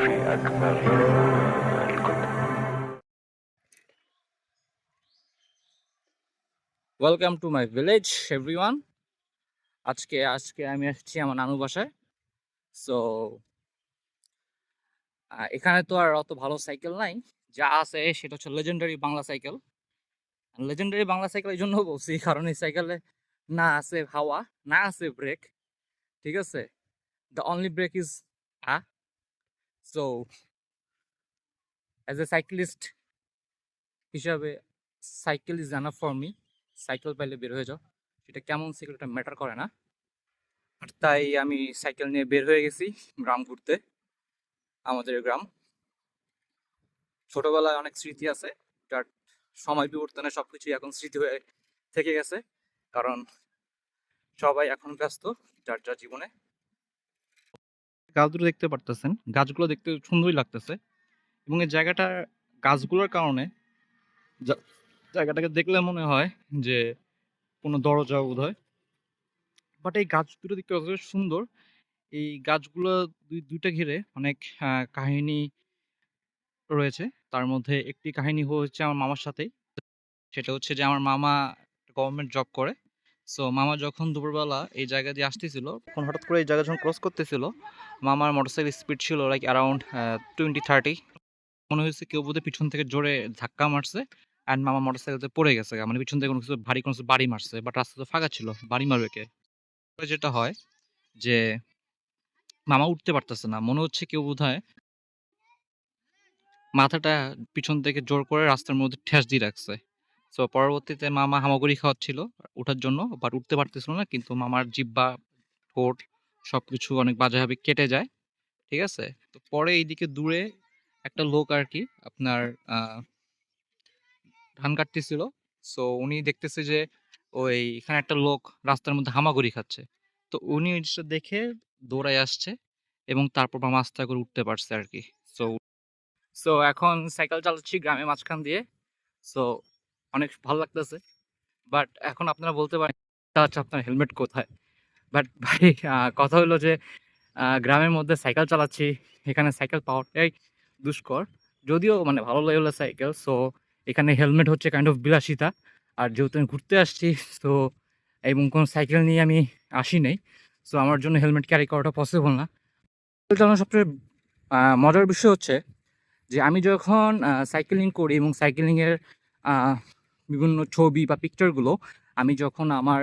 في أكبر الكتب. Welcome to my village everyone. আজকে আমি আসছি আমার নানু বাসায়। সো এখানে তো আর অত ভালো সাইকেল নাই, যা আছে সেটা হচ্ছে legendary Bangla cycle. Legendary Bangla cycle এই জন্য বলছি কারণ এই সাইকেলে না আছে হাওয়া, না আছে ব্রেক। ঠিক আছে, the only break is a so as a cyclist হিসাবে cycle is enough for me. Cycle পাইলে বের হয়ে যাও, সেটা কেমন সাইকেল এটা ম্যাটার করে না। আর তাই আমি সাইকেল নিয়ে বের হয়ে গেছি গ্রাম ঘুরতে। আমাদের গ্রাম, ছোটবেলায় অনেক স্মৃতি আছে, যার সময় বিবর্তনে সবকিছুই এখন স্মৃতি হয়ে থেকে গেছে, কারণ সবাই এখন ব্যস্ত যার যার জীবনে। গাছগুলো দেখতে পারতেছেন, গাছগুলো দেখতে সুন্দরই লাগতেছে এবং এই জায়গাটার গাছগুলোর কারণে জায়গাটাকে দেখলে মনে হয় যে কোনো দরজা বোধহয়। বাট এই গাছ দুটো দেখতে যথেষ্ট সুন্দর। এই গাছগুলো দুইটা ঘিরে অনেক কাহিনী রয়েছে। তার মধ্যে একটি কাহিনী হচ্ছে আমার মামার সাথেই। সেটা হচ্ছে যে আমার মামা গভর্নমেন্ট জব করে। সো মামা যখন দুপুরবেলা এই জায়গা দিয়ে আসতেছিল, তখন হঠাৎ করে এই জায়গা যখন ক্রস করতেছিল, মামার মোটরসাইকেল স্পিড ছিল লাইক অ্যারাউন্ড 20-30। মনে হয়েছে কেউ বোধহয় পিছন থেকে জোরে ধাক্কা মারছে অ্যান্ড মামা মোটরসাইকেলতে পড়ে গেছে, মানে পিছন থেকে কোনো কিছু ভারী কোনো কিছু বাড়ি মারছে। বাট রাস্তা তো ফাঁকা ছিল, বাড়ি মারবে কে? যেটা হয় যে মামা উঠতে পারতেছে না, মনে হচ্ছে কেউ বোধহয় মাথাটা পিছন থেকে জোর করে রাস্তার মধ্যে ঠেস দিয়ে রাখছে। সো পরবর্তীতে মামা হামাগুড়ি খাওয়াচ্ছিল ওঠার জন্য, বাট উঠতে পারতেছিল না, কিন্তু মামার জিহ্বা, ঠোঁট সবকিছু অনেক বাজেভাবে কেটে যায়। ঠিক আছে, তো পরে এইদিকে দূরে একটা লোক আর কি আপনার ধান কাটতেছিল। সো উনি দেখতেছে যে ওই এখানে একটা লোক রাস্তার মধ্যে হামাগুড়ি খাচ্ছে। তো উনি ওই জিনিসটা দেখে দৌড়ায় আসছে এবং তারপর মামা আস্তে করে উঠতে পারছে আর কি। সো সো এখন সাইকেল চালাচ্ছি গ্রামের মাঝখান দিয়ে। সো অনেক ভালো লাগতেছে। বাট এখন আপনারা বলতে পারেন, আচ্ছা আপনার হেলমেট কোথায়? বাট ভাই কথা হলো যে গ্রামের মধ্যে সাইকেল চালাচ্ছি, এখানে সাইকেল পাওয়াটাই দুষ্কর। যদিও মানে ভালো লেভেলের সাইকেল, সো এখানে হেলমেট হচ্ছে কাইন্ড অফ বিলাসিতা। আর যেহেতু আমি ঘুরতে আসছি, সো এবং কোনো সাইকেল নিয়ে আমি আসি নাই, সো আমার জন্য হেলমেট ক্যারি করাটা পসিবল না। সাইকেল চালানোর সবচেয়ে মজার বিষয় হচ্ছে যে আমি যখন সাইকেলিং করি এবং সাইকেলিংয়ের বিভিন্ন ছবি বা পিকচারগুলো আমি যখন আমার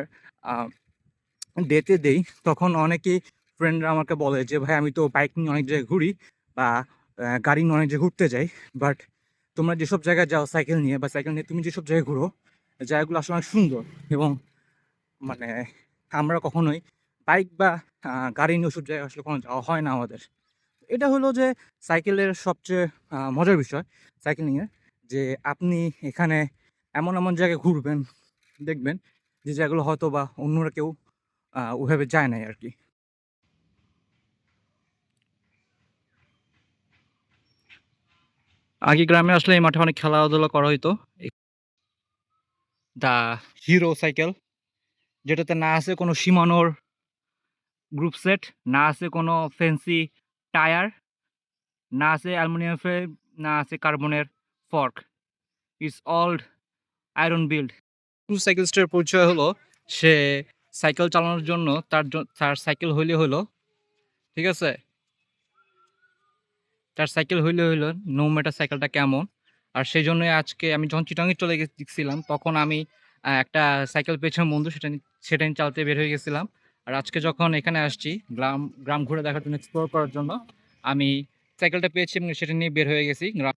ডেতে দেই, তখন অনেকেই ফ্রেন্ডরা আমাকে বলে যে ভাই আমি তো বাইক নিয়ে অনেক জায়গায় ঘুরি বা গাড়ি নিয়ে অনেক জায়গায় ঘুরতে যাই, বাট তোমরা যেসব জায়গায় যাও সাইকেল নিয়ে বা সাইকেল নিয়ে তুমি যেসব জায়গায় ঘুরো, জায়গাগুলো আসলে অনেক সুন্দর। এবং মানে আমরা কখনোই বাইক বা গাড়ি নিয়ে ওসব জায়গায় আসলে কোনো যাওয়া হয় না আমাদের। এটা হলো যে সাইকেলের সবচেয়ে মজার বিষয় সাইকেলিংয়ের, যে আপনি এখানে এমন এমন জায়গায় ঘুরবেন, দেখবেন যে জায়গাগুলো হয়তো বা অন্যরা কেউ ওভাবে যায় নাই আর কি। আগে গ্রামে আসলে এই মাঠে অনেক খেলাধুলা করা হইতো। দা হিরো সাইকেল, যেটাতে না আছে কোনো শিমানোর গ্রুপ সেট, না আছে কোনো ফ্যান্সি টায়ার, না আছে অ্যালুমিনিয়াম ফ্রেম, না আছে কার্বনের fork. It's all iron build. সাইকেলিস্টের পরিচয় হলো সে সাইকেল চালানোর জন্য তার সাইকেল হইলে হলো, ঠিক আছে, তার সাইকেল হইলে হইলো নো ম্যাটার সাইকেলটা কেমন। আর সেই জন্যই আজকে আমি যখন চিটাঙে চলে গেছিলাম, তখন আমি একটা সাইকেল পেয়েছিলাম বন্ধু, সেটা নিয়ে চালাতে বের হয়ে গেছিলাম। আর আজকে যখন এখানে আসছি গ্রাম গ্রাম ঘুরে দেখার জন্য, এক্সপ্লোর করার জন্য, আমি সাইকেলটা পেয়েছি এবং সেটা নিয়ে বের হয়ে গেছি গ্রাম।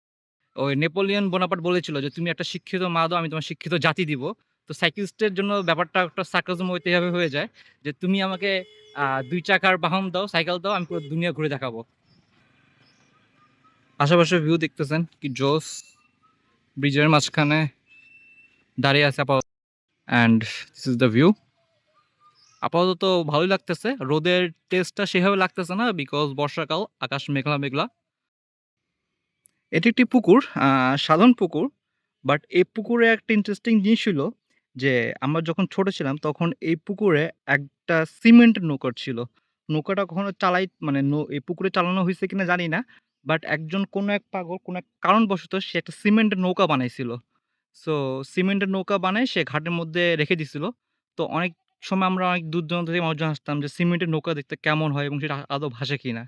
ওই নেপোলিয়ন বোনাপার্ট বলেছিল যে তুমি একটা শিক্ষিত মা দাও, আমি তোমার শিক্ষিত জাতি দিব। তো সাইক্লিস্টের জন্য ব্যাপারটা একটা সার্কাজম এইভাবে হয়ে যায় যে তুমি আমাকে ২ চাকার বাহন দাও, সাইকেল দাও, আমি পুরো দুনিয়া ঘুরে দেখাবো। আশেপাশের ভিউ দেখতেছেন কি জোস। ব্রিজের মাঝখানে দাঁড়িয়ে আছে আপাতত, and this is the view. আপাতত ভালোই লাগতেছে, রোদের টেস্টটা সেভাবে লাগতেছে না বিকজ বর্ষাকাল, আকাশ মেঘলা মেঘলা। এটি একটি পুকুর, সাধারণ পুকুর। বাট এই পুকুরে একটা ইন্টারেস্টিং জিনিস ছিল যে আমরা যখন ছোট ছিলাম তখন এই পুকুরে একটা সিমেন্টের নৌকা ছিল। নৌকাটা কখনো চালাই মানে এই পুকুরে চালানো হয়েছে কিনা জানি না, বাট একজন কোনো এক পাগল কোনো এক কারণবশত সে একটা সিমেন্টের নৌকা বানাইছিল। সো সিমেন্টের নৌকা বানায় সে ঘাটের মধ্যে রেখে দিছিল। তো অনেক সময় আমরা অনেক দূর দূরান্ত থেকে মানুষজন আসতাম যে সিমেন্টের নৌকা দেখতে কেমন হয় এবং সেটা আদৌ ভাসে কিনা।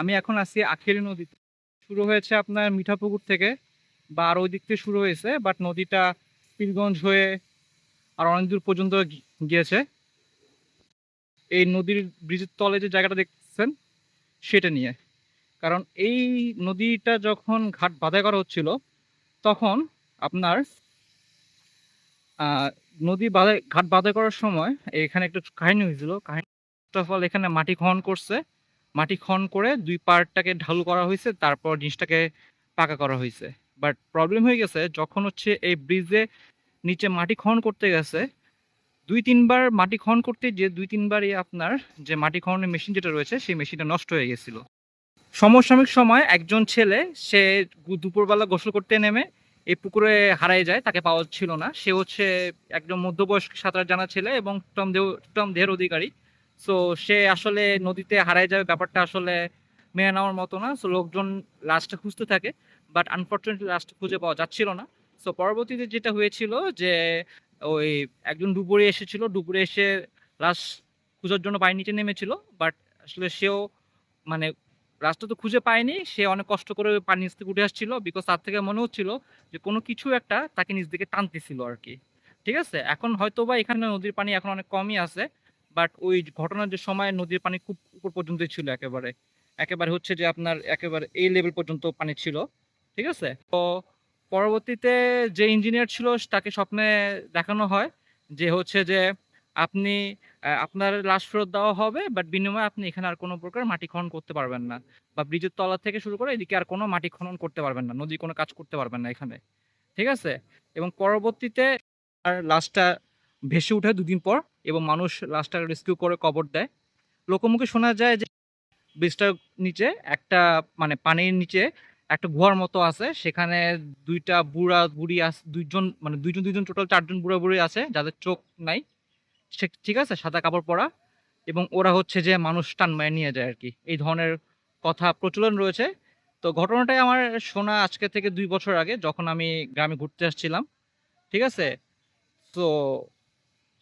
আমি এখন আছি আখেরি নদীতে। শুরু হয়েছে আপনার মিঠাপুকুর থেকে বা আর ওই দিক থেকে শুরু হয়েছে। বাট নদীটা পীরগঞ্জ হয়ে আর অনেক দূর পর্যন্ত গিয়েছে। এই নদীর ব্রিজের তলে যে জায়গাটা দেখছেন সেটা নিয়ে। কারণ এই নদীটা যখন ঘাট বাঁধাই করা হচ্ছিল তখন আপনার আহ ঘাট বাঁধাই করার সময় এখানে একটা কাহিনী হয়েছিল। কাহিনী ফল এখানে মাটি খনন করছে, মাটি খনন করে দুই পাড়টাকে ঢালু করা হয়েছে, তারপর জিনিসটাকে পাকা করা হয়েছে। বাট প্রবলেম হয়ে গেছে যখন হচ্ছে এই ব্রিজে নিচে মাটি খনন করতে গেছে, ২-৩ বার মাটি খনন করতে গিয়ে ২-৩ বারই আপনার যে মাটি খননের মেশিন যেটা রয়েছে সেই মেশিনটা নষ্ট হয়ে গেছিল। সমসাময়িক সময় একজন ছেলে সে দুপুরবেলা গোসল করতে নেমে এই পুকুরে হারায় যায়, তাকে পাওয়া ছিল না। সে হচ্ছে একজন মধ্যবয়স্ক সাঁতার জানা ছেলে এবং উত্তম দেহের অধিকারী। সো সে আসলে নদীতে হারায় যাবে ব্যাপারটা আসলে মেনে নেওয়ার মতো না। সো লোকজন লাশটা খুঁজতে থাকে, বাট আনফরচুনেটলি লাশটা খুঁজে পাওয়া যাচ্ছিল না। সো পরবর্তীতে যেটা হয়েছিল যে ওই একজন ডুবুরি এসেছিল, ডুবুরি এসে লাশ খোঁজার জন্য পানির নিচে নেমেছিল। বাট আসলে সেও মানে রাস্তা তো খুঁজে পায়নি। সে অনেক কষ্ট করে পানির নিচ থেকে উঠে আসছিল। বিকজ তার থেকে মনে হচ্ছিল যে কোনো কিছু একটা তাকে নিচ দিকে টানতেছিল আরকি। ঠিক আছে? এখন হয়তোবা এখানে নদীর পানি এখন অনেক কমই আছে। বাট ওই ঘটনার যে সময় নদীর পানি খুব উপর পর্যন্তই ছিল একেবারে। একেবারে হচ্ছে যে আপনার একেবারে এই লেভেল পর্যন্ত পানি ছিল। ঠিক আছে? তো পরবর্তীতে যে ইঞ্জিনিয়ার ছিল তাকে স্বপ্নে দেখানো হয় যে হচ্ছে যে আপনি আপনার লাশ ফেরত দেওয়া হবে, বাট বিনিময়ে আপনি এখানে আর কোনো প্রকার মাটি খনন করতে পারবেন না। বা ব্রিজের তলা থেকে শুরু করে এদিকে আর কোনো মাটি খনন করতে পারবেন না। নদীর কোনো কাজ করতে পারবেন না এখানে। ঠিক আছে? এবং পরবর্তীতে আর লাশটা ভেসে উঠে ২ দিন পর এবং মানুষ লাশটা রেস্কিউ করে কবর দেয়। লোকমুখে শোনা যায় যে ব্রিজটার নিচে একটা মানে পানির নিচে একটা গুহার মতো আছে। সেখানে ২ টা বুড়া-বুড়ি ২ জন মানে ২ জন ২ জন টোটাল ৪ জন বুড়া-বুড়ি আছে যাদের চোখ নাই। ঠিক আছে? সাদা কাপড় পরা এবং ওরা হচ্ছে যে মানুষ টান মেরে নিয়ে যায় আরকি। এই ধরনের কথা প্রচলন রয়েছে। তো ঘটনাটাই আমার শোনা আজকে থেকে ২ বছর আগে যখন আমি গ্রামে ঘুরতে আসছিলাম। ঠিক আছে? তো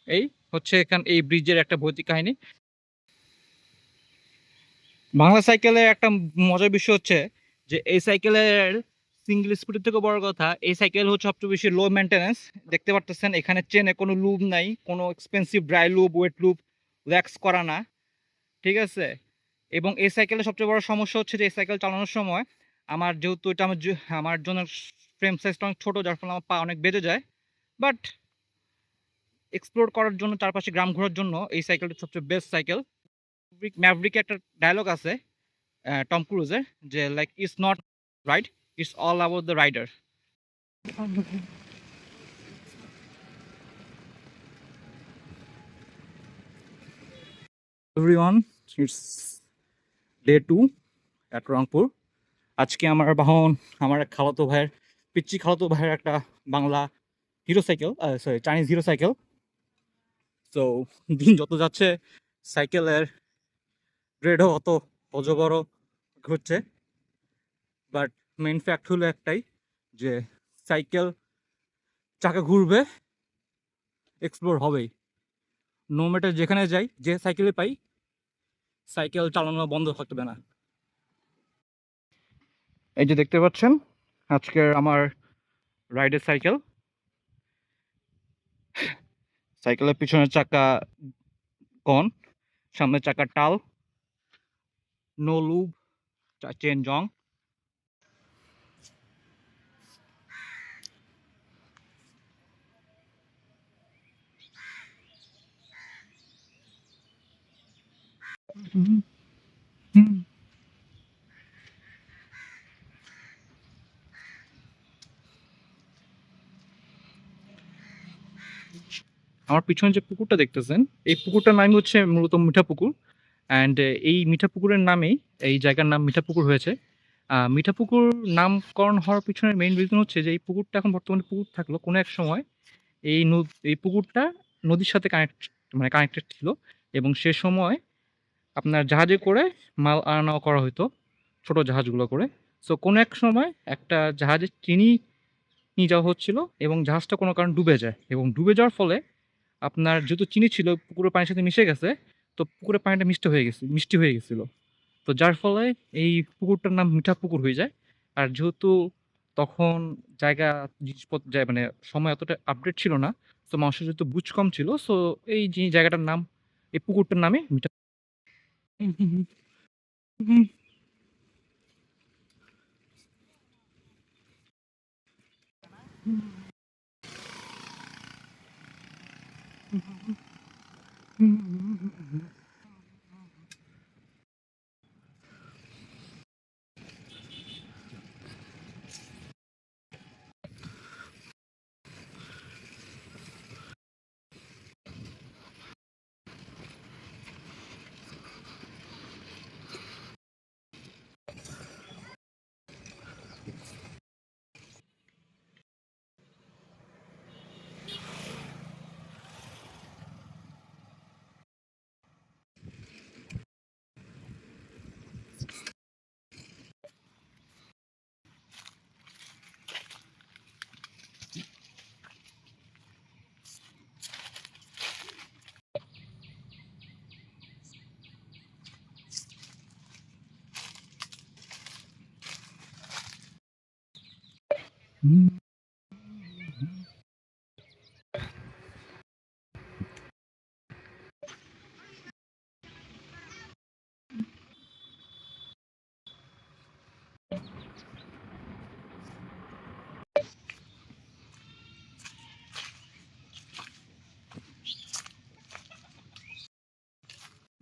এই হচ্ছে এই ব্রিজের একটা ভৌতিক কাহিনী। বাংলা সাইকেলের একটা মজার বিষয় হচ্ছে যে এই সাইকেলের সিঙ্গেল স্পিডের থেকেও বড় কথা, এই সাইকেল হচ্ছে সবচেয়ে বেশি লো মেইনটেন্যান্স। দেখতে পারতেছেন এখানে চেনে কোনো লুব নাই, কোনো expensive dry lube, wet lube, wax করা না। ঠিক আছে? এবং এই সাইকেলের সবচেয়ে বড় সমস্যা হচ্ছে যে এই সাইকেল চালানোর সময় আমার যেহেতু এটা আমার জন্য ফ্রেম সাইজটা অনেক ছোট, যার ফলে আমার পা অনেক বেজে যায়। বাট এক্সপ্লোর করার জন্য চারপাশে গ্রাম ঘোরার জন্য এই সাইকেলটা সবচেয়ে বেস্ট সাইকেল। ম্যাভরিকে একটা ডায়ালগ আছে টম ক্রুজের যে like it's not ride, it's all about the rider. Everyone, it's day 2 at Rangpur. আজকে আমার বাহন আমার এক খালাতো ভাইয়ের পিচ্চি খালাতো ভাইয়ের একটা Bangla hero cycle, sorry Chinese hero cycle. তো দিন যত যাচ্ছে সাইকেলের গ্রেডও অত অজবড় ঘুরছে। বাট মেইন ফ্যাক্ট হলো একটাই যে সাইকেল চাকা ঘুরবে, এক্সপ্লোর হবেই। নো ম্যাটার যেখানে যাই, যে সাইকেলে পাই, সাইকেল চালানো বন্ধ থাকবে না। এই যে দেখতে পাচ্ছেন আজকের আমার রাইডের সাইকেল। সাইকেলের পিছনের চাকা কন, সামনের চাকা টাল, নো লুব, চেন জং। হুম, হুম। আমার পিছনে যে পুকুরটা দেখতেছেন, এই পুকুরটার নাম হচ্ছে মূলত মিঠা পুকুর। অ্যান্ড এই মিঠা পুকুরের নামেই এই জায়গার নাম মিঠা পুকুর হয়েছে। মিঠা পুকুর নামকরণ হওয়ার পিছনের মেইন রিজন হচ্ছে যে এই পুকুরটা এখন বর্তমানে পুকুর থাকলেও কোনো এক সময় এই এই পুকুরটা নদীর সাথে কানেক্টেড ছিল এবং সে সময় আপনার জাহাজে করে মাল আনা-নেওয়া করা হইতো, ছোট জাহাজগুলো করে। সো কোনো এক সময় একটা জাহাজে চিনি নিয়ে যাওয়া হচ্ছিল এবং জাহাজটা কোনো কারণে ডুবে যায় এবং ডুবে যাওয়ার ফলে আপনার যেহেতু চিনি ছিল পুকুরের পানির সাথে মিশে গেছে, তো পুকুরের পানিটা মিষ্টি হয়ে গেছিল। তো যার ফলে এই পুকুরটার নাম মিঠা পুকুর হয়ে যায়। আর যেহেতু তখন জায়গা জিনিসপত্র মানে সময় অতটা আপডেট ছিল না। সো মানুষের যেহেতু বুঝ কম ছিল, সো এই যে জায়গাটার নাম এই পুকুরটার নামে মিঠা। হুম, হুম, হুম, হুম, হুম।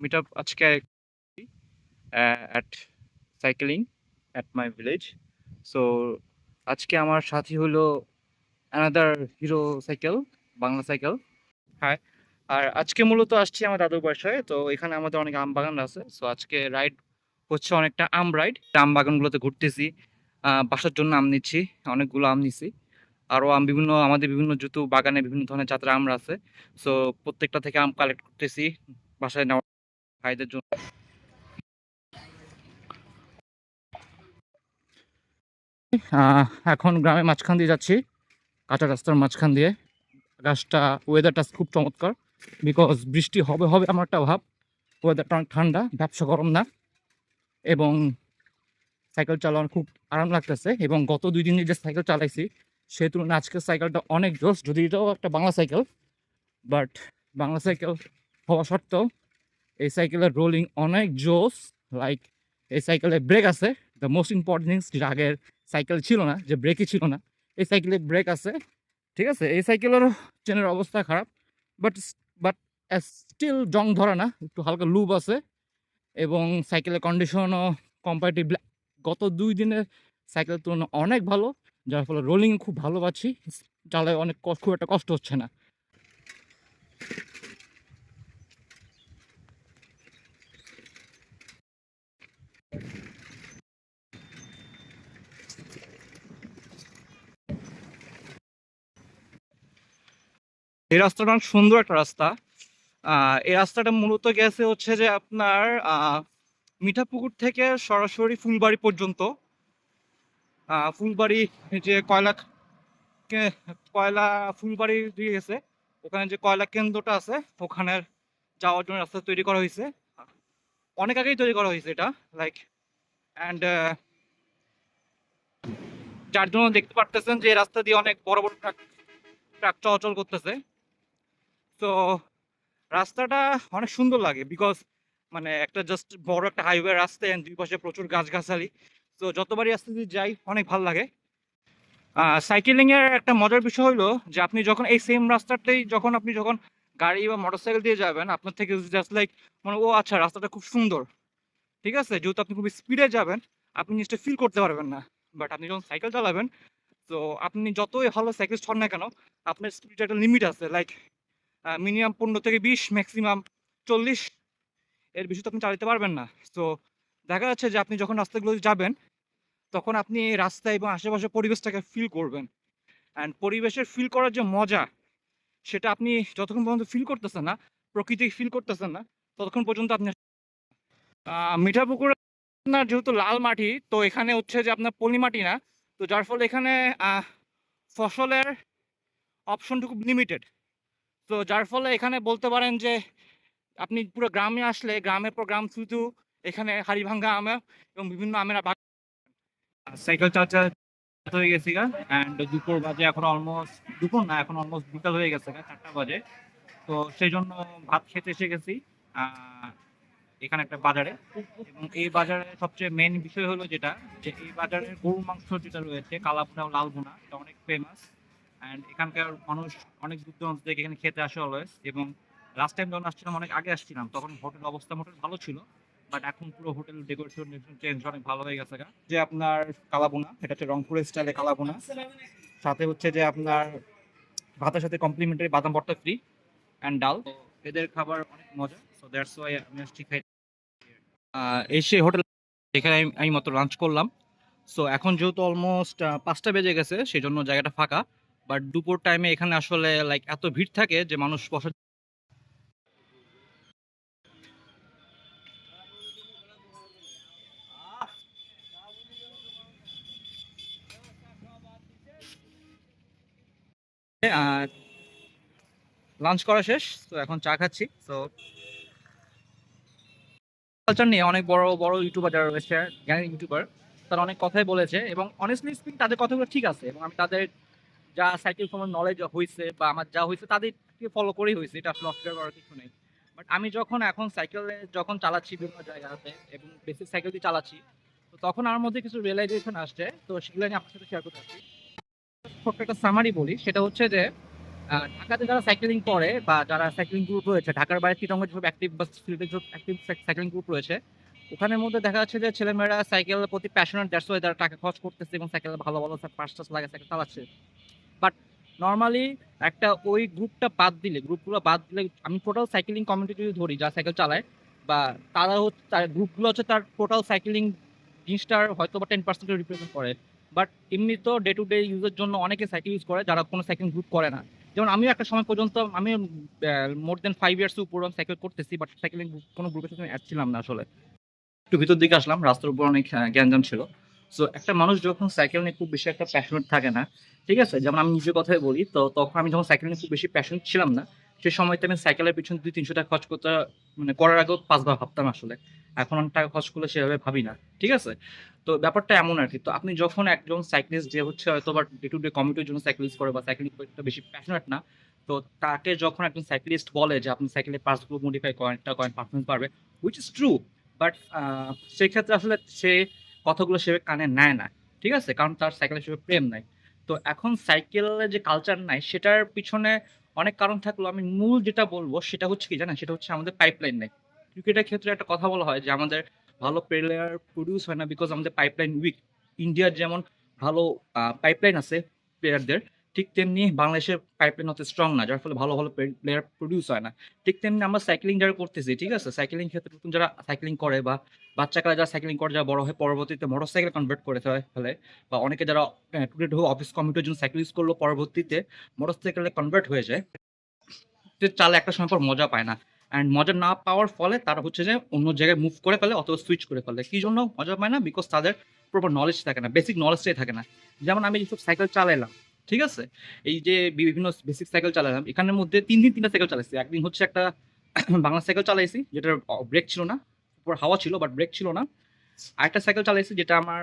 মিটআপ আজকে at cycling at my village. So আজকে আমার সাথী হলো another hero cycle, Bangla cycle. হ্যাঁ, আর আজকে মূলত আসছি আমার দাদুর বাসায়। তো এখানে আমাদের অনেক আম বাগান আছে। সো আজকে রাইড হচ্ছে অনেকটা আম রাইড। আম বাগানগুলোতে ঘুরতেছি। বাসার জন্য আম নিচ্ছি, অনেকগুলো আম নিছি। আরও আম আমাদের বিভিন্ন বাগানে বিভিন্ন ধরনের জাতের আম আছে। সো প্রত্যেকটা থেকে আম কালেক্ট করতেছি বাসায় নেওয়া ভাইদের জন্য। আহ, এখন গ্রামের মাঝখান দিয়ে যাচ্ছি, কাঁচা রাস্তার মাঝখান দিয়ে। ওয়েদারটা খুব চমৎকার, বিকজ বৃষ্টি হবে হবে আমার একটা ভাব। ওয়েদারটা অনেক ঠান্ডা, ব্যবসা গরম না, এবং সাইকেল চালানো খুব আরাম লাগতেছে। এবং গত 2 দিন যে সাইকেল চালাইছি সেই তুলনায় আজকের সাইকেলটা অনেক জোস। যদি এটাও একটা Bangla cycle, but Bangla cycle হওয়া সত্ত্বেও এই সাইকেলের রোলিং অনেক জোস। লাইক এই সাইকেলে ব্রেক আছে, দ্য মোস্ট ইম্পর্টেন্ট থিংস, যেটা আগের সাইকেল ছিল না, যে ব্রেকই ছিল না। এই সাইকেলে ব্রেক আছে, ঠিক আছে। এই সাইকেলেরও চেনের অবস্থা খারাপ, বাট বাট স্টিল জং ধরে না, একটু হালকা লুব আছে। এবং সাইকেলের কন্ডিশনও কম্পারেটিভলি গত 2 দিনের সাইকেলের তুলনায় অনেক ভালো, যার ফলে রোলিং খুব ভালো পাচ্ছি, চালায় অনেক খুব একটা কষ্ট হচ্ছে না। এই রাস্তাটা অনেক সুন্দর একটা রাস্তা। এই রাস্তাটা মূলত গেছে হচ্ছে যে আপনার মিঠাপুকুর থেকে সরাসরি ফুলবাড়ি পর্যন্ত। ফুলবাড়ি যে কয়লা ফুলবাড়ি দিয়ে গেছে, ওখানে যে কয়লা কেন্দ্রটা আছে ওখানে যাওয়ার জন্য রাস্তা তৈরি করা হয়েছে। অনেক আগেই তৈরি করা হয়েছে এটা, লাইক। অ্যান্ড যার জন্য দেখতে পারতেছেন যে রাস্তা দিয়ে অনেক বড় বড় ট্রাক ট্রাক চলাচল করতেছে। তো রাস্তাটা অনেক সুন্দর লাগে, বিকজ মানে একটা জাস্ট বড় একটা হাইওয়ে রাস্তা, and দুই পাশে প্রচুর গাছগাছালি। তো যতবারই রাস্তা দিয়ে যাই অনেক ভালো লাগে। সাইকেলিং এর একটা মজার বিষয় হলো যে আপনি যখন এই সেম রাস্তাটাই যখন গাড়ি বা মোটরসাইকেল দিয়ে যাবেন, আপনার থেকে জাস্ট লাইক মানে ও আচ্ছা রাস্তাটা খুব সুন্দর, ঠিক আছে? যেহেতু আপনি খুব স্পিডে যাবেন, আপনি জিনিসটা ফিল করতে পারবেন না। বাট আপনি যখন সাইকেল চালাবেন, তো আপনি যতই ভালো সাইক্লিস্ট হন না কেন, আপনার স্পিডের একটা লিমিট আছে। লাইক মিনিমাম 15 থেকে 20, ম্যাক্সিমাম 40, এর বেশি তো আপনি চালাতে পারবেন না। তো দেখা যাচ্ছে যে আপনি যখন রাস্তাগুলো দিয়ে যাবেন, তখন আপনি এই রাস্তা এবং আশেপাশের পরিবেশটাকে ফিল করবেন। অ্যান্ড পরিবেশের ফিল করার যে মজা, সেটা আপনি যতক্ষণ পর্যন্ত ফিল করতেছেন না, প্রকৃতি ফিল করতেছেন না, ততক্ষণ পর্যন্ত আপনি মিঠাপুকুরে আপনার যেহেতু লাল মাটি, তো এখানে হচ্ছে যে আপনার পলি মাটি না। তো যার ফলে এখানে ফসলের অপশনটা খুব লিমিটেড। তো যার ফলে এখানে বলতে পারেন যে আপনি পুরো গ্রামে আসলে গ্রামের পর গ্রাম শুধু এখানে হাড়িভাঙ্গা আম এবং বিভিন্ন আমের সাইকেল চার্জার হয়ে গেছি গা। অ্যান্ড দুপুর বাজে এখন অলমোস্ট, দুপুর না এখন অলমোস্ট বিকাল হয়ে গেছে গা, 4টা বাজে। তো সেই জন্য ভাত খেতে এসে গেছি এখানে একটা বাজারে। এবং এই বাজারে সবচেয়ে মেন বিষয় হলো যেটা, যে এই বাজারের গরুর মাংস যেটা রয়েছে কালাভুনা ও লালভুনা, এটা অনেক ফেমাস। অ্যান্ড এখানকার মানুষ অনেক দূর দূরান্ত থেকে এখানে খেতে আসে অলওয়েজ। এবং লাস্ট টাইম যখন আসছিলাম, অনেক আগে আসছিলাম, তখন হোটেল অবস্থা মোটেল ভালো ছিল। বাট এখন পুরো হোটেল ডেকোরেশন চেঞ্জ, অনেক ভালো হয়ে গেছে গা। যে আপনার কালাভুনা, এটা হচ্ছে রংপুরের স্টাইলে কালাভুনা। সাথে হচ্ছে যে আপনার ভাতের সাথে কমপ্লিমেন্টারি বাদাম ভর্তা ফ্রি অ্যান্ড ডাল। তো এদের খাবার অনেক মজা। সো দ্যাটস ওয়াই আমি আসছি খাই। এসে হোটেল এখানে আমি মাত্র লাঞ্চ করলাম। সো এখন যেহেতু অলমোস্ট 5টা বেজে গেছে, সেই জন্য জায়গাটা ফাঁকা। বাট দুপুর টাইমে এখানে আসলে লাইক এত ভিড় থাকে যে মানুষ বসার লাঞ্চ করা শেষ। তো এখন চা খাচ্ছি। তো কালচার নিয়ে অনেক বড় বড় ইউটিউবার যারা রয়েছে, জ্ঞানী ইউটিউবার, তারা অনেক কথাই বলেছে এবং অনেস্টলি স্পিকিং তাদের কথাগুলো ঠিক আছে। এবং আমি তাদের যা সাইকেল সম্বন্ধে নলেজ হয়েছে বা আমার যা হয়েছে তাদেরকে ফলো করেই হয়েছে, এটা আসলে অস্বীকার করার কিছু নেই। বাট আমি যখন এখন সাইকেলে যখন চালাচ্ছি বিভিন্ন জায়গাতে এবং বেসিক সাইকেল দিয়ে চালাচ্ছি, তো তখন আমার মধ্যে কিছু রিয়েলাইজেশন আসছে। তো সেগুলো আমি আপনার সাথে শেয়ার করতে চাচ্ছি। ছোট্ট একটা সামারি বলি, সেটা হচ্ছে যে ঢাকাতে যারা সাইক্লিং করে বা যারা সাইক্লিং গ্রুপ রয়েছে, ঢাকার বাইরে চিটাগংয়ে যেসব অ্যাক্টিভ বা সিলেটে যেসব অ্যাক্টিভ সাইক্লিং গ্রুপ রয়েছে, ওখানের মধ্যে দেখা যাচ্ছে যে ছেলেমেয়েরা সাইকেলের প্রতি প্যাশনেট, দ্যাটস ওয়াই তারা টাকা খরচ করতেছে এবং সাইকেল ভালো ভালো পার্টস টার্টস লাগে সাইকেল চালাচ্ছে। বাট নরমালি একটা ওই গ্রুপগুলো বাদ দিলে আমি টোটাল সাইক্লিং কমিউনিটি যদি ধরি যা সাইকেল চালায়, বা তারা হচ্ছে তার গ্রুপগুলো হচ্ছে তার টোটাল সাইক্লিং জিনিসটার হয়তো বা 10% রিপ্রেজেন্ট করে। বাট এমনি তো ডে টু ডে ইউজের জন্য অনেকে সাইকেল ইউজ করে যারা কোনো সাইক্লিং গ্রুপ করে না। যেমন আমিও একটা সময় পর্যন্ত আমি মোর দেন 5 ইয়ার্স উপর সাইকেল করতেছি, বাট সাইকেলিং কোনো গ্রুপের সাথে অ্যাড ছিলাম না আসলে। একটু ভিতর দিকে আসলাম, রাস্তার উপর অনেক গ্যাঞ্জাম ছিল। সো একটা মানুষ যখন সাইকেল নিয়ে খুব বেশি একটা প্যাশনেট থাকে না, ঠিক আছে? যেমন আমি নিজের কথাই বলি, তো তখন আমি যখন সাইকেল নিয়ে খুব বেশি প্যাশনেট ছিলাম না, সে সময়তে আমি সাইকেলের পিছনে 200-300 টাকা খরচ করতে মানে করার আগেও 5 বার ভাবতাম আসলে। এখন অনেক টাকা খরচ করলে সেভাবে ভাবি না, ঠিক আছে? তো ব্যাপারটা এমন আর কি। তো আপনি যখন একজন সাইক্লিস্ট যে হচ্ছে হয়তো বা ডে টু ডে কমিউটির জন্য সাইকেল ইউজ করে বা সাইকেলিং একটা বেশি প্যাশনেট না, তো তাকে যখন একজন সাইক্লিস্ট বলে যে আপনি সাইকেলের পার্টসগুলো মডিফাই করেন, এটা করেন, পারফরমেন্স পারবে, হুইচ ইজ ট্রু। বাট সেক্ষেত্রে আসলে সে কথাগুলো সেভাবে কানে নেয় না, ঠিক আছে? কারণ তার সাইকেলের সেভাবে প্রেম নাই। তো এখন সাইকেলের যে কালচার নাই, সেটার পিছনে অনেক কারণ থাকলেও আমি মূল যেটা বলবো সেটা হচ্ছে কি জানেন? সেটা হচ্ছে আমাদের পাইপলাইন নেই। ক্রিকেটের ক্ষেত্রে একটা কথা বলা হয় যে আমাদের ভালো প্লেয়ার প্রডিউস হয় না বিকজ আমাদের পাইপলাইন উইক। ইন্ডিয়ার যেমন ভালো পাইপলাইন আছে প্লেয়ারদের, ঠিক তেমনি বাংলাদেশের পাইপলাইন অত স্ট্রং না, যার ফলে ভালো ভালো প্লেয়ার প্রডিউস হয় না। ঠিক তেমনি আমরা সাইক্লিং যারা করতেছি, ঠিক আছে? সাইক্লিং ক্ষেত্রে নতুন যারা সাইক্লিং করে বা বাচ্চাকালে যারা সাইক্লিং করে, যারা বড় হয়ে পরবর্তীতে মোটরসাইকেল কনভার্ট করে ফেলে, বা অনেকে যারা টুডে টু অফিস কমিউটের জন্য সাইকেল ইউজ করলো পরবর্তীতে মোটরসাইকেলে কনভার্ট হয়ে যায়, যে চালে একটা সময় পর মজা পায় না। অ্যান্ড মজা না পাওয়ার ফলে তারা হচ্ছে যে অন্য জায়গায় মুভ করে ফেলে অথবা সুইচ করে ফেলে। কি জন্য মজা পায় না? বিকজ তাদের প্রপার নলেজ থাকে না, বেসিক নলেজটাই থাকে না। যেমন আমি যেসব সাইকেল চালাইলাম, ঠিক আছে? এই যে বিভিন্ন বেসিক সাইকেল চালালাম, এখানের মধ্যে 3 দিন 3টা সাইকেল চালাইছি। একদিন হচ্ছে একটা বাংলা সাইকেল চালাইছি যেটার ব্রেক ছিল না, উপর হাওয়া ছিল বাট ব্রেক ছিল না। আরেকটা সাইকেল চালাইছি যেটা আমার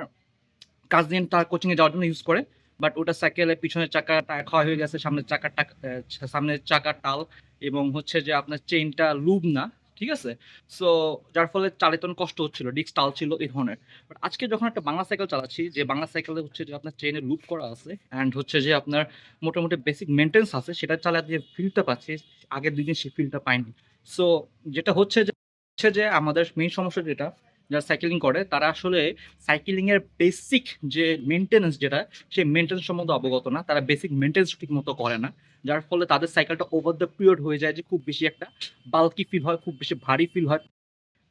কাজিন তার কোচিং এ যাওয়ার জন্য ইউজ করে। বাট ওটা সাইকেলের পিছনের চাকা টায়ার খাওয়া হয়ে গেছে, সামনের চাকার টাল এবং হচ্ছে যে আপনার চেইনটা লুব না, ঠিক আছে? সো যার ফলে চালাতে তখন কষ্ট হচ্ছিল, ডিস্ক টালছিল এই ধরনের। বাট আজকে যখন একটা বাংলা সাইকেল চালাচ্ছি, যে বাংলা সাইকেলে হচ্ছে যে আপনার চেইনে লুপ করা আছে অ্যান্ড হচ্ছে যে আপনার মোটামুটি বেসিক মেইনটেন্যান্স আছে, সেটা চালাতে যে ফিলটা পাচ্ছি, আগের ২ দিন সেই ফিলটা পাইনি। সো যেটা হচ্ছে যে আমাদের মেইন সমস্যা যেটা, যারা সাইকেলিং করে তারা আসলে সাইকেলিং এর বেসিক যে মেইনটেন্যান্স যেটা, সেই মেইনটেন্যান্স সম্বন্ধে অবগত না। তারা বেসিক মেইনটেন্যান্স ঠিকমতো করে না। যার ফলে তাদের সাইকেলটা ওভার দ্য পিরিয়ড হয়ে যায় যে খুব বেশি একটা বাল্কি ফিল হয়, খুব বেশি ভারী ফিল হয়।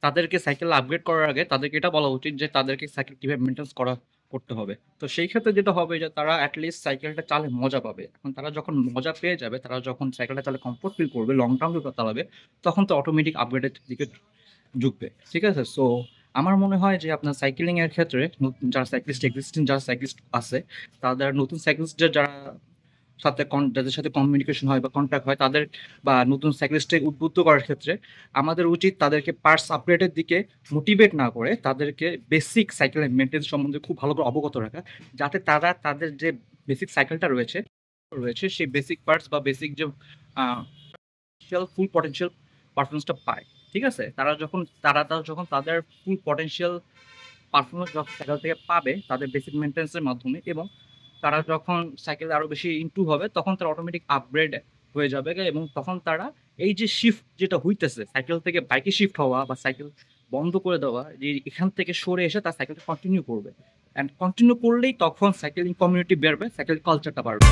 তাদেরকে সাইকেল আপগ্রেড করার আগে তাদেরকে এটা বলা উচিত যে তাদেরকে সাইকেল কিভাবে মেইনটেন্যান্স করতে হবে। তো সেই ক্ষেত্রে যেটা হবে যে তারা এট লিস্ট সাইকেলটা চালায় মজা পাবে। এখন তারা যখন মজা পেয়ে যাবে, তারা যখন সাইকেলটা চালায় কমফোর্ট ফিল করবে, লং টার্ম চালাবে, তখন তো অটোমেটিক আপগ্রেডের দিকে ঝুঁকবে। ঠিক আছে? সো আমার মনে হয় যে আপনার সাইকেলিং এর ক্ষেত্রে যারা এক্সিস্টিং যারা সাইক্লিস্ট আছে, তাদের নতুন সাইক্লিস্টদের যাদের সাথে কমিউনিকেশন হয় বা কনট্যাক্ট হয়, তাদের বা নতুন সাইক্লিস্টকে উদ্বুদ্ধ করার ক্ষেত্রে আমাদের উচিত তাদেরকে পার্টস আপগ্রেডের দিকে মোটিভেট না করে তাদেরকে বেসিক সাইকেলের মেইনটেন্যান্স সম্বন্ধে খুব ভালো করে অবগত রাখা। যাতে তারা তাদের যে বেসিক সাইকেলটা রয়েছে সেই বেসিক পার্টস বা বেসিক যে আ ফুল পটেনশিয়াল পারফরম্যান্সটা পায়। ঠিক আছে? তারা যখন তাদের ফুল পটেনশিয়াল পারফরম্যান্স যখন সাইকেল থেকে পাবে তাদের বেসিক মেইনটেন্যান্স এর মাধ্যমে, এবং তারা যখন সাইকেলে আরো বেশি ইনটু হবে, তখন তারা অটোমেটিক আপগ্রেড হয়ে যাবে এবং তখন তারা এই যে শিফট যেটা হইতেছে, সাইকেল থেকে বাইকে শিফট হওয়া বা সাইকেল বন্ধ করে দেওয়া, যে এখান থেকে সরে এসে তার সাইকেলটা কন্টিনিউ করবে। অ্যান্ড কন্টিনিউ করলেই তখন সাইকেলিং কমিউনিটি বাড়বে, সাইকেল কালচারটা বাড়বে।